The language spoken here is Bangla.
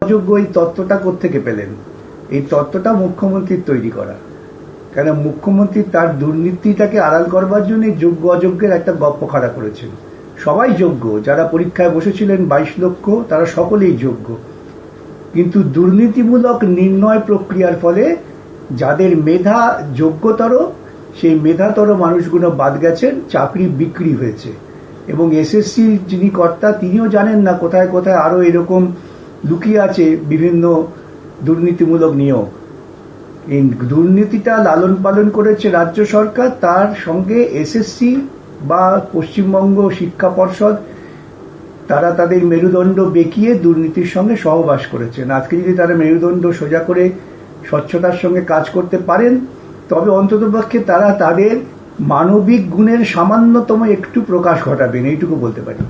অযোগ্য এই তত্ত্বটা কোত্থেকে পেলেন? এই তত্ত্বটা মুখ্যমন্ত্রীর তৈরি করা। কেন মুখ্যমন্ত্রী তার দুর্নীতিটাকে আড়াল করবার জন্য যোগ্য অযোগ্যের একটা গপ্প খাড়া করেছেন। সবাই যোগ্য, যারা পরীক্ষায় বসেছিলেন 22 লক্ষ তারা সকলেই যোগ্য, কিন্তু দুর্নীতিমূলক নির্ণয় প্রক্রিয়ার ফলে যাদের মেধা যোগ্যতর সেই মেধাতর মানুষগুলো বাদ গেছেন, চাকরি বিক্রি হয়েছে। এবং এসএসসি যিনি কর্তা তিনিও জানেন না কোথায় কোথায় আরো এরকম লুকিয়ে আছে বিভিন্ন দুর্নীতিমূলক নিয়োগ। এই দুর্নীতিটা লালন পালন করেছে রাজ্য সরকার, তার সঙ্গে এসএসসি বা পশ্চিমবঙ্গ শিক্ষা পর্ষদ তারা তাদের মেরুদণ্ড বেঁকিয়ে দুর্নীতির সঙ্গে সহবাস করেছেন। আজকে যদি তারা মেরুদণ্ড সোজা করে স্বচ্ছতার সঙ্গে কাজ করতে পারেন, তবে অন্ততপক্ষে তারা তাদের মানবিক গুণের সামান্যতম একটু প্রকাশ ঘটাবেন, এইটুকু বলতে পারি।